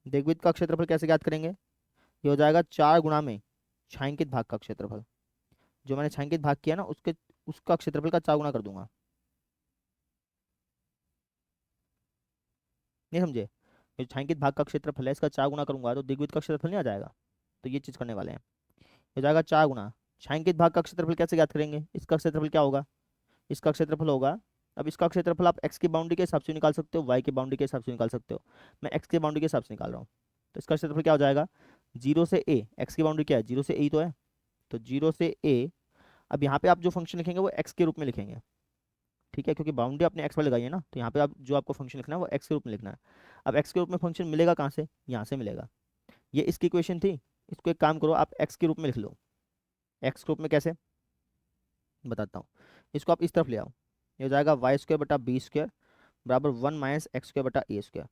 दीर्घवृत्त का क्षेत्रफल कैसे ज्ञात करेंगे, ये हो जाएगा 4 गुणा में छायांकित भाग का क्षेत्रफल। जो मैंने छायांकित भाग किया ना उसके उसका क्षेत्रफल का 4 गुना कर दूंगा, नहीं समझे। ये छायांकित भाग का क्षेत्रफल है, इसका 4 गुना करूंगा तो दिग्वृत्त का क्षेत्रफल नहीं आ जाएगा। तो ये चीज़ करने वाले हैं। हो जाएगा 4 गुना, छायांकित भाग का क्षेत्रफल कैसे ज्ञात करेंगे, इसका क्षेत्रफल क्या होगा, इसका क्षेत्रफल होगा, अब इसका क्षेत्रफल आप x की बाउंड्री के हिसाब से निकाल सकते हो, y की बाउंड्री के हिसाब से निकाल सकते हो। मैं x की बाउंड्री के हिसाब से निकाल रहा हूँ। तो इसका क्षेत्रफल क्या हो जाएगा, 0 से a, x की बाउंड्री क्या है 0 से a ही तो है, तो 0 से a। अब यहाँ पे आप जो फंक्शन लिखेंगे वो x के रूप में लिखेंगे, ठीक है, क्योंकि बाउंड्री आपने x पर लगाई है ना, तो यहाँ पे आप जो आपको फंक्शन लिखना है वो x के रूप में लिखना है। अब x के रूप में फंक्शन मिलेगा कहाँ से, यहाँ से मिलेगा। ये इसकी इक्वेशन थी, इसको एक काम करो आप x के रूप में लिख लो। x के रूप में कैसे बताता हूँ, इसको आप इस तरफ ले आओ, ये हो जाएगा वाई स्क्वायर बटा बी स्क्वायर बराबर 1 माइनस एक्स स्क्वायर बटा ए स्क्वायर।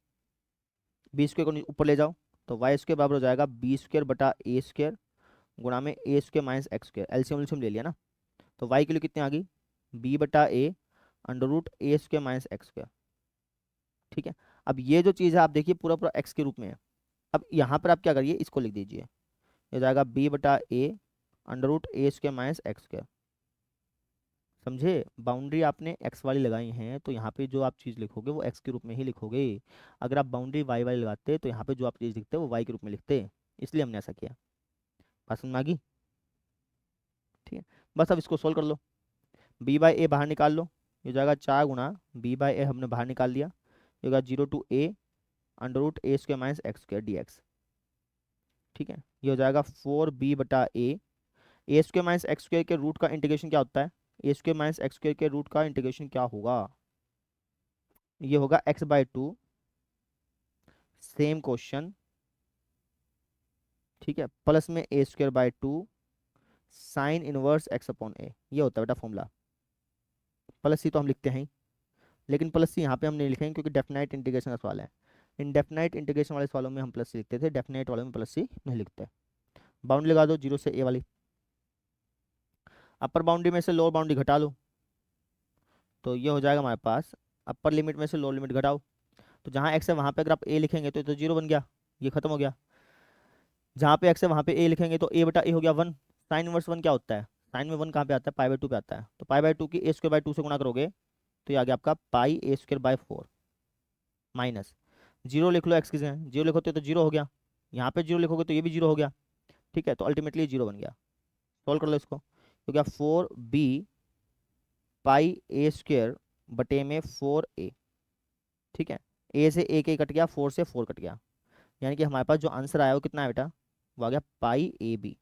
बी स्क्वायर को ऊपर ले जाओ, तो वाई स्क्वायर बराबर हो जाएगा बी स्क्वायर बटा ए स्क्वायर गुणा में a square minus x square, LCM LCM ले लिया ना। तो वाई के लिए कितनी आ गई, बी बटा ए under root a square minus x square, ठीक है। अब ये जो चीज़ है आप देखिए पूरा पूरा एक्स के रूप में है। अब यहाँ पर आप क्या करिए, इसको लिख दीजिए, ये हो जाएगा बी बटा ए under root a square minus x square. समझे, बाउंड्री आपने एक्स वाली लगाई हैं तो यहाँ पे जो आप चीज़ लिखोगे वो एक्स के रूप में ही लिखोगे। अगर आप बाउंड्री वाई वाली लगाते तो यहाँ पे जो आप चीज़ लिखते वो वाई के रूप में लिखते, इसलिए हमने ऐसा किया। बात समझ में आ गई, ठीक है। बस अब इसको सोल्व कर लो, बी बाई ए बाहर निकाल लो, ये हो जाएगा 4 गुना बी बाई ए हमने बाहर निकाल लिया, ये होगा 0 to a under root a square minus x square d x, ठीक है। ये हो जाएगा 4b बटा a square minus x square के रूट का इंटीग्रेशन क्या होता है, a square minus x square के रूट का इंटीग्रेशन क्या होगा, ये होगा x/2, सेम क्वेश्चन, ठीक है, प्लस में a square by 2 sine inverse x upon a, ये होता है बेटा फॉर्मूला। प्लस सी तो हम लिखते हैं ही, लेकिन प्लस सी यहाँ पे हम नहीं लिखेंगे क्योंकि डेफिनाइट इंटीग्रेशन का सवाल है। इनडेफिनाइट इंटीग्रेशन वाले सवालों में हम प्लस सी लिखते थे, डेफिनाइट वालों में प्लस सी नहीं लिखते। बाउंड्री लगा दो 0 से ए वाली, अपर बाउंड्री में से लोअर बाउंड्री घटा लो, तो ये हो जाएगा हमारे पास अपर लिमिट में से लोअर लिमिट घटाओ, तो जहाँ एक्स है वहाँ पे अगर आप ए लिखेंगे तो 0 बन गया, ये खत्म हो गया। जहाँ पे एक्स है वहाँ पे ए लिखेंगे तो ए बटा ए हो गया 1, साइन इनवर्स 1 क्या होता है, साइन में 1 कहाँ पे आता है, पाई बाई 2 पे आता है, तो पाई बाई 2 की ए स्क्वायर बाई 2 से गुणा करोगे तो ये आ गया आपका पाई ए स्क्वायर बाई 4 माइनस 0 लिख लो एक्स की जगह, 0 लिखोगे तो 0 हो गया, यहाँ पे 0 लिखोगे तो ये भी 0 हो गया, ठीक है, तो अल्टीमेटली 0 बन गया। सॉल्व कर लो इसको, तो क्या 4b पाई ए स्क्वायर बटे में 4a, ठीक है, ए से ए के कट गया, 4 से 4 कट गया, यानी कि हमारे पास जो आंसर आया वो कितना है बेटा, वो आ गया पाई ए बी।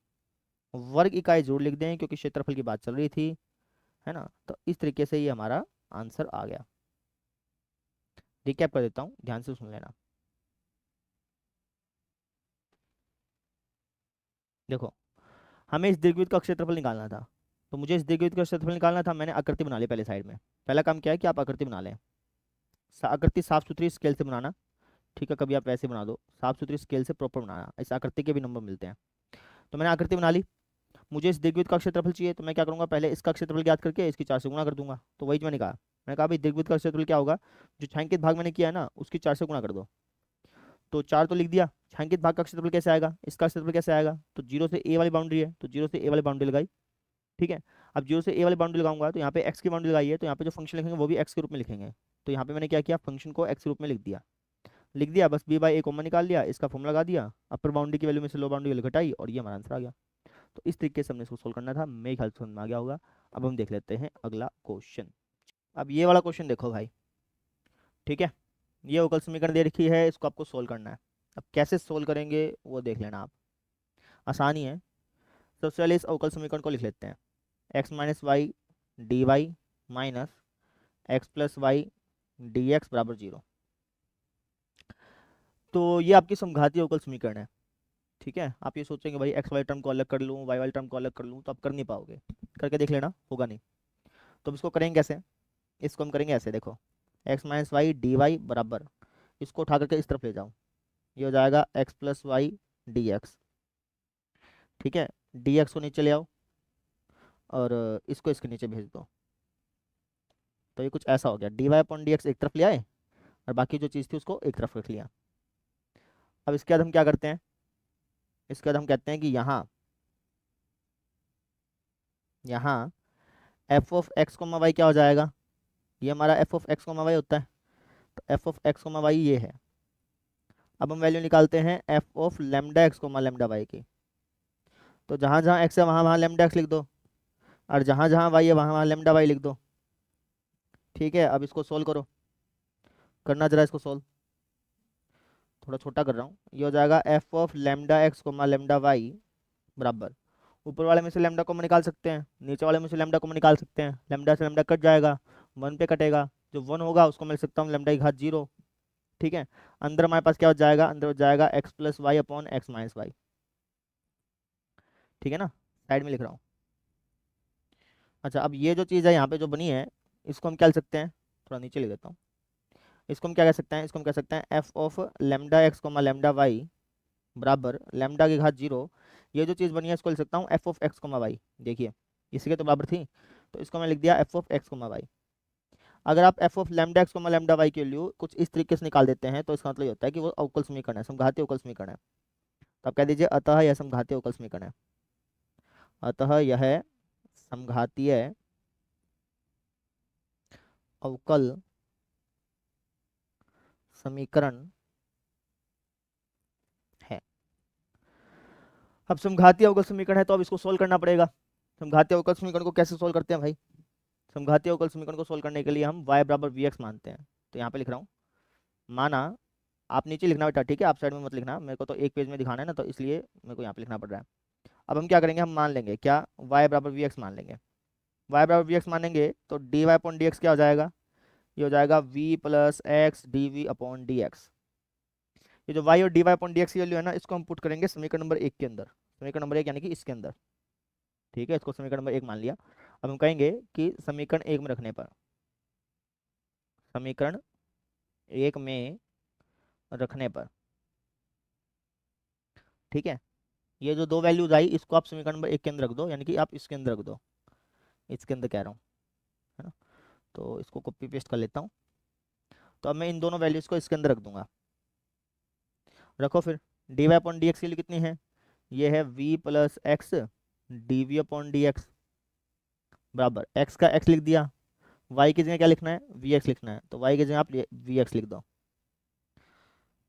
वर्ग इकाई जरूर लिख दें क्योंकि क्षेत्रफल की बात चल रही थी, है ना, तो इस तरीके से ये हमारा आंसर आ गया। रिकैप कर देता हूँ, ध्यान से सुन लेना। देखो, हमें इस दीर्घवृत्त का क्षेत्रफल निकालना था, तो मुझे इस दीर्घवृत्त का क्षेत्रफल निकालना था, मैंने आकृति बना ली पहले साइड में। पहला काम क्या है कि आप आकृति बना लें, आकृति साफ सुथरी स्केल से बनाना, ठीक है, कभी आप वैसे बना दो, साफ सुथरी स्केल से प्रॉपर बनाना, इस आकृति के भी नंबर मिलते हैं। तो मैंने आकृति बना ली, मुझे इस दीर्घवृत्त का क्षेत्रफल चाहिए, तो मैं क्या करूंगा, पहले इसका क्षेत्रफल ज्ञात करके इसकी 4 से गुणा कर दूंगा, तो वही मैंने कहा, मैंने कहा भाई दीर्घवृत्त का क्षेत्रफल क्या होगा, जो छायांकित भाग मैंने किया है ना उसकी 4 से गुणा कर दो, तो 4 तो लिख दिया। छायांकित भाग का क्षेत्रफल कैसे आएगा, इसका क्षेत्रफल कैसे आएगा, तो 0 से ए वाली बाउंड्री है तो 0 से ए वाली बाउंड्री लगाई, ठीक है। अब 0 से ए वाली बाउंड्री लगाऊंगा तो यहाँ पे एक्स की बाउंड्री लगाई है, तो यहाँ पे जो फंक्शन लिखेंगे वो भी एक्स के रूप में लिखेंगे, तो यहाँ पे मैंने क्या किया, फंक्शन को एक्स के रूप में लिख दिया, बस बी बाई ए कॉमन निकाल लिया, इसका फॉर्मूला लगा दिया, अपर बाउंड्री की वैल्यू में से लो बाउंड्री वैल्यू घटाई और ये हमारा आंसर आ गया। तो इस तरीके से हमने इसको सोल्व करना था, मेरे ख्याल से समझ में आ गया होगा। अब हम देख लेते हैं अगला क्वेश्चन। अब ये वाला क्वेश्चन देखो भाई, ठीक है, ये अवकल समीकरण दे रखी है, इसको आपको सोल्व करना है। अब कैसे सोल्व करेंगे वो देख लेना आप, आसानी है। सबसे पहले इस अवकल समीकरण को लिख लेते हैं, x minus y d y minus x plus y d x बराबर 0। तो ये आपकी समघाती अवकल समीकरण है, ठीक है। आप ये सोचेंगे भाई एक्स वाई टर्म को अलग कर लूँ, वाई वाली टर्म को अलग कर लूँ, तो आप कर नहीं पाओगे, करके देख लेना, होगा नहीं। तो अब इसको करेंगे कैसे, इसको हम करेंगे ऐसे, देखो x minus y d y बराबर, इसको उठा करके इस तरफ ले जाऊँ, ये हो जाएगा x plus y d x, ठीक है, डी एक्स को नीचे ले आओ और इसको इसके नीचे भेज दो, तो ये कुछ ऐसा हो गया, d y upon d x एक तरफ ले आए और बाकी जो चीज़ थी उसको एक तरफ रख लिया। अब इसके बाद हम क्या करते हैं, इसके बाद हम कहते हैं कि यहाँ यहाँ f of x comma y क्या हो जाएगा, ये हमारा f of x comma y होता है, तो f of x comma y ये है, अब हम वैल्यू निकालते हैं f of lambda x comma lambda y की। तो जहाँ जहाँ एक्स है वहाँ वहाँ लेमडा एक्स लिख दो, और जहाँ जहाँ वाई है वहाँ वहाँ लेमडा वाई लिख दो। ठीक है, अब इसको सोल्व करो, करना जरा इसको सोल्व, थोड़ा छोटा कर रहा हूँ। ये हो जाएगा f of lambda x comma lambda y बराबर, ऊपर वाले में से लेमडा को निकाल सकते हैं, नीचे वाले में से लेमडा को निकाल सकते हैं, लेमडा से लेमडा कट जाएगा, 1 पे कटेगा, जो 1 होगा उसको मिल सकता हूँ लेमडा की घात 0। ठीक है, अंदर हमारे पास क्या हो जाएगा, अंदर हो जाएगा x plus y upon x minus y. ठीक है ना, साइड में लिख रहा हूँ। अच्छा, अब ये जो चीज़ है यहाँ पे जो बनी है, इसको हम क्या लिख सकते हैं, थोड़ा नीचे लिख देता हूँ। इसको हम क्या कह सकते हैं, इसको हम कह सकते हैं f of lambda x comma lambda y बराबर लेमडा की घात 0। ये जो चीज़ बनी है इसको लिख सकता हूँ f of x comma y. देखिए इसी के तो बराबर थी, तो इसको मैं लिख दिया f of x comma y. अगर आप f of lambda x comma lambda y की वैल्यू कुछ इस तरीके से निकाल देते हैं तो इसका मतलब ये होता है कि वो अवकल समीकरण है, समघातीय अवकल समीकरण है। तो आप कह दीजिए अतः यह समघातीय अवकल समीकरण है, अतः यह समघातीय अवकल समीकरण है। अब समघातीय अवकल समीकरण है तो अब इसको सोल्व करना पड़ेगा। समघातीय अवकल समीकरण को कैसे सोल्व करते हैं भाई, समघातीय अवकल समीकरण को सोल्व करने के लिए हम y बराबर वी एक्स मानते हैं। तो यहाँ पे लिख रहा हूँ, माना, आप नीचे लिखना बेटा, ठीक है, आप साइड में मत लिखना, मेरे को तो एक पेज में दिखाना है ना, तो इसलिए मेरे को यहाँ पे लिखना पड़ रहा है। अब हम क्या करेंगे, हम मान लेंगे क्या, y बराबर वी एक्स मान लेंगे। y बराबर वी एक्स मानेंगे तो d y upon d x क्या हो जाएगा, ये हो जाएगा v plus x d v upon d x. ये जो y और d y upon d x की वैल्यू है ना, इसको हम पुट करेंगे समीकरण नंबर 1 के अंदर, समीकरण नंबर 1 यानी कि इसके अंदर। ठीक है, इसको समीकरण नंबर 1 मान लिया। अब हम कहेंगे कि समीकरण 1 में रखने पर, समीकरण 1 में रखने पर, ठीक है, ये जो दो वैल्यूज आई इसको आप समीकरण नंबर 1 के अंदर रख दो, यानी कि आप इसके अंदर रख दो, इसके अंदर कह रहा हूँ, है ना। तो इसको कॉपी पेस्ट कर लेता हूँ। तो अब मैं इन दोनों वैल्यूज को इसके अंदर रख दूंगा। रखो फिर, d y upon d x की वैल्यू कितनी है, ये है v plus x d v upon d x बराबर, x का x लिख दिया, y की जगह क्या लिखना है, वी एक्स लिखना है, तो y की जगह आप वी एक्स लिख दो।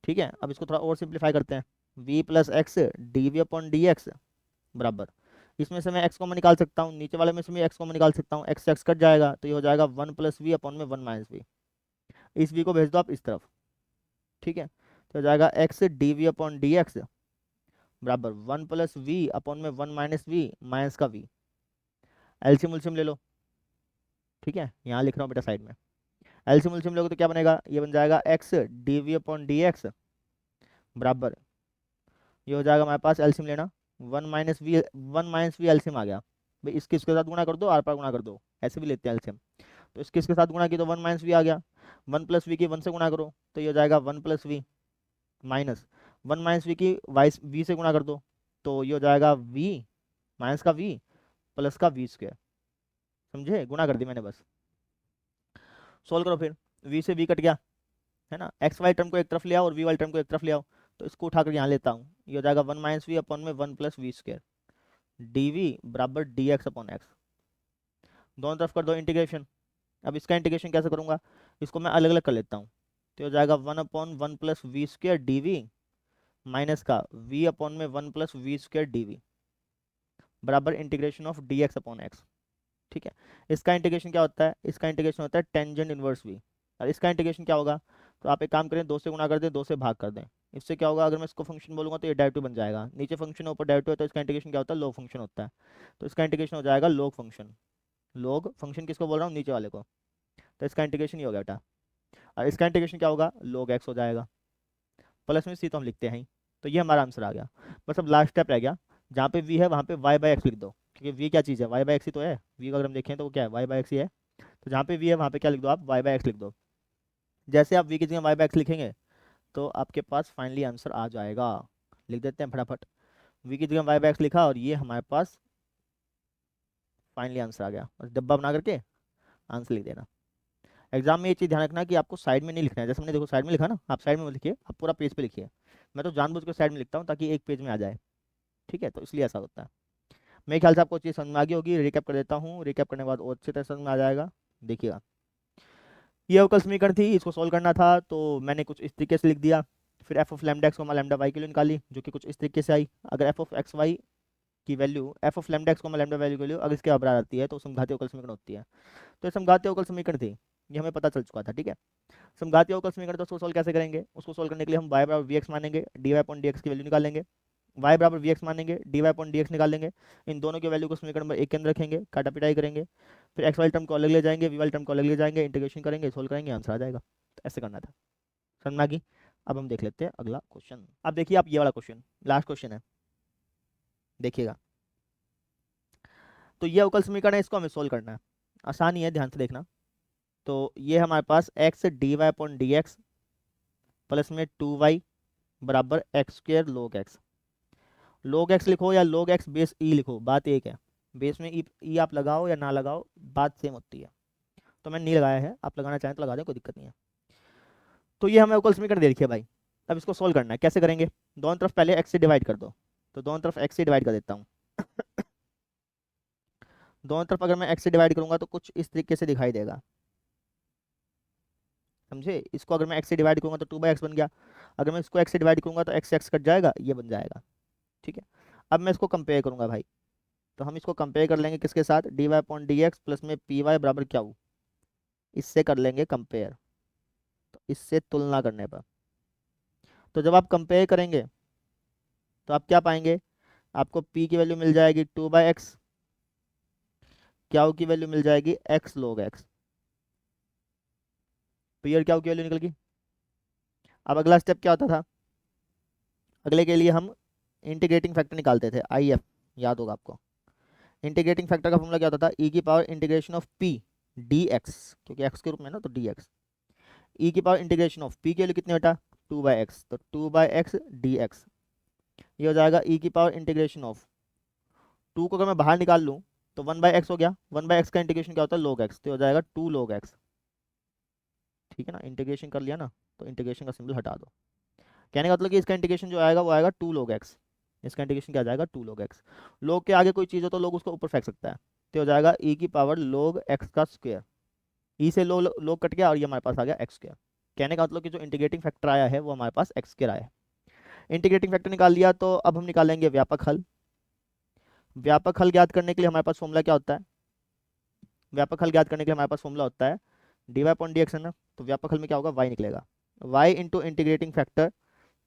ठीक है, अब इसको थोड़ा और सिंप्लीफाई करते हैं, v plus x d v upon d x बराबर, इसमें से मैं x को मैं निकाल सकता हूँ, नीचे वाले में से मैं x को मैं निकाल सकता हूँ, x से x कट जाएगा, तो ये हो जाएगा 1 प्लस वी अपॉन में 1 माइनस वी। इस v को भेज दो आप इस तरफ। ठीक है, तो हो जाएगा x d v upon d x बराबर 1 प्लस वी अपॉन में 1 माइनस वी माइनस का v। एलसीएम उलसीएम ले लो। ठीक है, यहाँ लिख रहा हूँ बेटा साइड में, एलसीएम उलसीएम लोगे तो क्या बनेगा, ये बन जाएगा x d v upon d x बराबर, ये हो जाएगा हमारे पास, एलसीएम लेना, 1 माइनस वी एलसीएम आ गया भाई, इसके इसके साथ गुणा कर दो, आर पार गुणा कर दो, ऐसे भी लेते हैं एलसीएम। तो इसके इसके साथ गुणा की तो 1 माइनस वी आ गया, 1 प्लस वी की 1 से गुणा करो तो ये हो जाएगा 1 plus v minus 1 minus v की वाई वी से गुणा कर दो तो ये हो जाएगा वी माइनस का वी प्लस का वी स्क्वायर। समझे, गुणा कर दी मैंने बस। सोल्व करो फिर, वी से वी कट गया, है ना, एक्स वाई टर्म को एक तरफ ले आओ और वी वाली टर्म को एक तरफ ले आओ, तो इसको उठाकर यहाँ लेता हूँ, ये हो जाएगा 1 माइनस वी अपॉन में 1 plus v square d v बराबर डी एक्स अपॉन एक्स। दोनों तरफ कर दो इंटीग्रेशन। अब इसका इंटीग्रेशन कैसे करूँगा, इसको मैं अलग अलग कर लेता हूँ, तो हो जाएगा 1 upon 1 plus v square d v minus का v अपॉन में 1 plus v square d v बराबर integration of d x upon x. ठीक है, इसका इंटीग्रेशन क्या होता है, इसका इंटीग्रेशन होता है टेंजेंट इनवर्स v, और इसका इंटीग्रेशन क्या होगा, तो आप एक काम करें, 2 से गुणा कर दें, 2 से भाग कर दें। इससे क्या होगा, अगर मैं इसको फंक्शन बोलूंगा तो ये डेरिवेटिव बन जाएगा, नीचे फंक्शन है ऊपर डेरिवेटिव है, तो इसका इंटीग्रेशन क्या होता है, लॉग फंक्शन होता है। तो इसका इंटीग्रेशन हो जाएगा लॉग फंक्शन, लॉग फंक्शन किसको बोल रहा हूँ, नीचे वाले को, तो इसका इंटीग्रेशन ही हो गया बेटा। और इसका इंटीग्रेशन क्या होगा, लॉग एक्स हो जाएगा, प्लस में सी तो हम लिखते हैं ही। तो ये हमारा आंसर आ गया। बस अब लास्ट स्टेप रह गया, जहाँ पे वी है वहाँ पे वाई बाई एक्स लिख दो, क्योंकि वी क्या चीज़ है, वाई बाई एक्स ही तो है, वी को अगर हम देखें तो वो क्या है, वाई बाई एक्स ही है। तो जहाँ पे वी है वहाँ पे क्या लिख दो आप, वाई बाई एक्स लिख दो। जैसे आप वी की जगह वाई बाई एक्स लिखेंगे तो आपके पास फाइनली आंसर आ जाएगा। लिख देते हैं फटाफट, वी की जगह वाई बाई एक्स लिखा और ये हमारे पास फाइनली आंसर आ गया। बस डब्बा बना करके आंसर लिख देना। एग्जाम में ये चीज़ ध्यान रखना कि आपको साइड में नहीं लिखना है, जैसे हमने देखो साइड में लिखा ना, आप साइड में मत लिखिए, आप पूरा पेज पे लिखिए। मैं तो जानबूझ के साइड में लिखता हूँ ताकि एक पेज में आ जाए। ठीक है, तो इसलिए ऐसा होता है। मेरे ख्याल से आपको चीज़ समझ में आ गई होगी, रिकैप कर देता हूँ, रिकैप करने के बाद और अच्छे तरह समझ में आ जाएगा। देखिएगा, ये अवकल समीकरण थी, इसको सोल्व करना था तो मैंने कुछ इस तरीके से लिख दिया। फिर एफ ऑफ लैम्डा एक्स को लैम्डा वाई के लिए निकाली, जो कि कुछ इस तरीके से आई। अगर एफ ऑफ एक्स वाई की value, F of lambda x को लैम्डा वैल्यू की वैल्यू अगर इसके बराबर आती है तो समघातीय अवकल समीकरण होती है। तो ये समघातीय अवकल समीकरण थी, ये हमें पता चल चुका था, ठीक है। समघातीय अवकल समीकरण तो उसको सोल्व कैसे करेंगे, उसको सोल्व करने के लिए हम y बराबर वी एक्स मानेंगे, d y upon d x की वैल्यू निकाल लेंगे। y बराबर वी एक्स मानेंगे, d y upon d x निकाल लेंगे। इन दोनों की वैल्यू को समीकरण नंबर 1 के अंदर रखेंगे, काटा पिटाई करेंगे। फिर एक्स वाली टर्म को अलग ले जाएंगे, वी वाली टर्म को अलग ले जाएंगे, इंटीग्रेशन करेंगे, सोल्व करेंगे, आंसर आ जाएगा। तो ऐसे करना था, समझ में आ गई। अब हम देख लेते हैं अगला क्वेश्चन। अब देखिए आप ये वाला क्वेश्चन, लास्ट क्वेश्चन है, देखिएगा। तो ये अवकल समीकरण है, इसको हमें सोल्व करना है, आसान ही है, ध्यान से देखना। तो ये हमारे पास x d y upon d x plus में 2y बराबर x square log x। log x लिखो या log x बेस ई लिखो, बात एक है। बेस में ई आप लगाओ या ना लगाओ, बात सेम होती है। तो मैंने नहीं लगाया है, आप लगाना चाहें तो लगा दें, कोई दिक्कत नहीं है। तो ये हमें अवकल समीकरण दे रखी है भाई। अब इसको सोल्व करना है, कैसे करेंगे, दोनों तरफ पहले x से डिवाइड कर दो। तो दोनों तरफ x से डिवाइड कर देता हूँ। दोनों तरफ अगर मैं x से डिवाइड करूंगा तो कुछ इस तरीके से दिखाई देगा, समझे। इसको अगर मैं x से डिवाइड करूंगा तो 2/x बन गया। अगर मैं इसको x से डिवाइड करूंगा तो x कट जाएगा, ये बन जाएगा, ठीक है। अब मैं इसको कंपेयर करूंगा भाई, तो हम इसको कंपेयर कर लेंगे किसके साथ, d y upon d x plus में पी वाई बराबर क्या हो, इससे कर लेंगे कंपेयर। तो इससे तुलना करने पर, तो जब आप कंपेयर करेंगे तो आप क्या पाएंगे, आपको p की वैल्यू मिल जाएगी 2/x, क्या की वैल्यू मिल जाएगी x log x। p और क्या की वैल्यू निकल गई। अब अगला स्टेप क्या होता था, अगले के लिए हम इंटीग्रेटिंग फैक्टर निकालते थे, आई एफ, याद होगा आपको। इंटीग्रेटिंग फैक्टर का फॉर्मूला क्या होता था, e की power integration of p D x, क्योंकि x के रूप में ना, तो डी एक्स। ई की पावर इंटीग्रेशन ऑफ p की वैल्यू कितनी बेटा, 2/x, तो 2/x डी एक्स। ये हो जाएगा e की पावर इंटीग्रेशन ऑफ 2 को अगर मैं बाहर निकाल लूँ तो 1/x हो गया। 1/x का इंटीग्रेशन क्या होता है, log x, तो हो जाएगा 2 log x, ठीक है ना। इंटीग्रेशन कर लिया ना, तो इंटीग्रेशन का सिंबल हटा दो। कहने का मतलब कि इसका इंटीग्रेशन जो आएगा वो आएगा 2 log x। इसका इंटीग्रेशन क्या आ जाएगा, 2 log x। log के आगे कोई चीज़ हो तो लोग उसको ऊपर फेंक सकता है, तो हो जाएगा e की पावर log x का स्क्वायर। ई से log कट गया और ये हमारे पास आ गया x स्क्वायर। कहने का मतलब कि जो इंटीग्रेटिंग फैक्टर आया है वो हमारे पास x स्क्वायर आया है। इंटीग्रेटिंग फैक्टर निकाल लिया, तो अब हम निकालेंगे व्यापक हल। व्यापक हल ज्ञात करने के लिए हमारे पास फॉर्मूला क्या होता है, व्यापक हल ज्ञात करने के लिए हमारे पास फॉर्मूला होता है d y upon d x, है ना। तो व्यापक हल में क्या होगा, y निकलेगा। y इंटू इंटीग्रेटिंग फैक्टर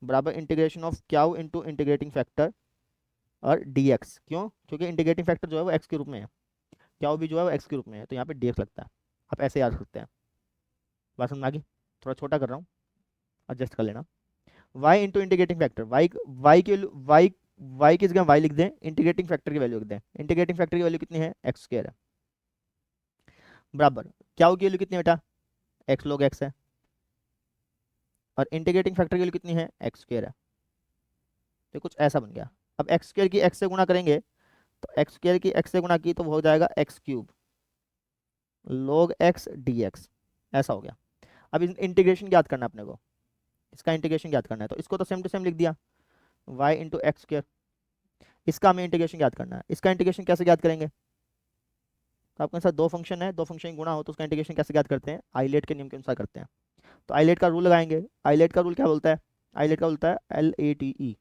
बराबर integration of Q into integrating factor और dx। क्यों, क्योंकि इंटीग्रेटिंग फैक्टर जो है वो x के रूप में है, क्याउ भी जो है वो x के रूप में है, तो यहाँ पे dx लगता है। आप ऐसे याद सकते हैं, बात समझ में आ गई। थोड़ा छोटा कर रहा हूँ, एडजस्ट कर लेना। y into integrating factor, y की y की जगह y लिख दें, इंटीग्रेटिंग फैक्टर की वैल्यू लिख दें। इंटीग्रेटिंग फैक्टर की वैल्यू कितनी है, एक्स स्क्वायर है, बराबर क्याउ की वैल्यू कितनी है बेटा, x log x है, और इंटीग्रेटिंग फैक्टर की वैल्यू कितनी है, एक्स स्क्वायर है। तो कुछ ऐसा बन गया। अब एक्स स्क्वायर की एक्स से गुणा करेंगे, तो एक्स स्क्वायर की एक्स से गुणा की तो हो जाएगा x cube log x dx, ऐसा हो गया। अब इंटीग्रेशन याद करना है अपने को, इसका इंटीग्रेशन याद करना है, तो इसको तो सेम टू सेम लिख दिया, y इंटू एक्स स्क्वायर। इसका हमें इंटीग्रेशन याद करना है, इसका इंटीग्रेशन कैसे याद करेंगे, तो आपके साथ दो फंक्शन है, दो फंक्शन गुणा हो तो उसका इंटीग्रेशन कैसे याद करते हैं, आइलेट के नियम के अनुसार करते हैं। तो आइलेट का रूल लगाएंगे। आइलेट का रूल क्या बोलता है, आइलेट का बोलता है LATE,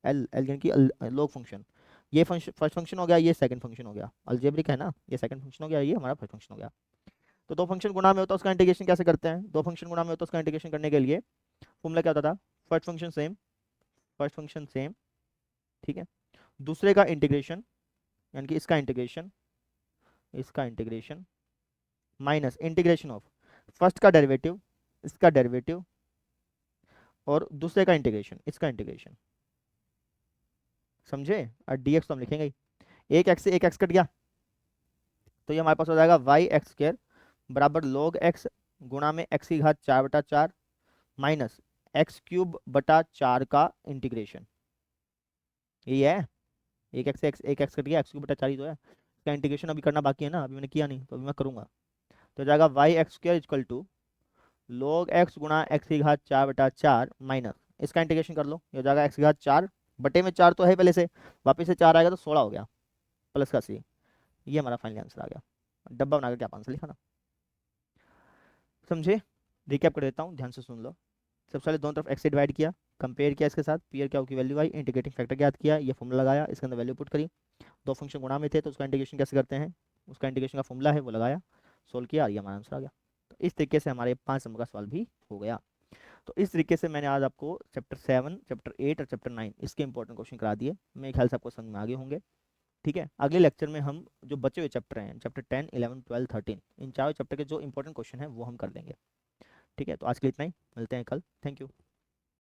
एल एल यानी कि लॉग फंक्शन। ये फर्स्ट फंक्शन हो गया, ये सेकंड फंक्शन हो गया, अलजेब्रिक है ना, ये सेकंड फंक्शन हो गया, ये हमारा फर्स्ट फंक्शन हो गया। तो दो फंक्शन गुणा में होता है उसका इंटीग्रेशन कैसे करते हैं, दो फंक्शन गुणा में होता है उसका इंटीग्रेशन करने के लिए फॉर्मूला क्या होता था, first function same, first function same, ठीक है। दूसरे का इंटीग्रेशन यानी कि इसका इंटीग्रेशन, इसका integration minus integration of first का डेरिवेटिव, इसका डेरिवेटिव, और दूसरे का इंटीग्रेशन, इसका इंटीग्रेशन, समझे। और dx तो हम लिखेंगे ही, एक एक्स से एक एक्स कट गया, तो ये हमारे पास हो जाएगा वाई एक्स स्क्वायर बराबर log x गुणा में x की घात 4/4 माइनस एक्स क्यूब बटा 4 का इंटीग्रेशन। यही है, एक एक्स से एक एक्स कट गया, एक्स क्यूब बटा 4 ही तो है। इसका इंटीग्रेशन अभी करना बाकी है ना, अभी मैंने किया नहीं, तो अभी मैं करूँगा। तो हो जाएगा y x square equal to log x गुणा एक्स की घात 4/4 माइनस इसका इंटीग्रेशन कर लो, ये हो जाएगा एक्स की घात 4 बटे में 4 तो है पहले से, वापस से 4 आएगा तो 16 हो गया, प्लस का सी। ये हमारा फाइनल आंसर आ गया। डब्बा बना करके आप आंसर लिखा ना, समझे। रिकैप कर देता हूँ, ध्यान से सुन लो। सबसे पहले दोनों तरफ x से डिवाइड किया, कंपेयर किया इसके साथ, पी और क्यू की वैल्यू आई, इंटीग्रेटिंग फैक्टर ज्ञात किया, ये फॉर्मूला लगाया, इसके अंदर वैल्यू पुट करी, दो फंक्शन गुणा में थे तो उसका इंटीग्रेशन कैसे करते हैं, उसका इंटीग्रेशन का फॉर्मूला है वो लगाया, सोल्व किया और ये हमारा आंसर आ गया। तो इस तरीके से हमारे 5 नंबर का सवाल भी हो गया। तो इस तरीके से मैंने आज आपको चैप्टर 7, चैप्टर 8 और चैप्टर 9 इसके इंपॉर्टेंट क्वेश्चन करा दिए। मेरे ख्याल से आपको समझ में आगे होंगे। ठीक है, अगले लेक्चर में हम जो बचे हुए चैप्टर हैं, चैप्टर 10, 11, 12, 13, इन चारों चैप्टर के जो इंपॉर्टेंट क्वेश्चन हैं वो हम कर लेंगे। ठीक है, तो आज के लिए इतना ही, मिलते हैं कल। Thank you.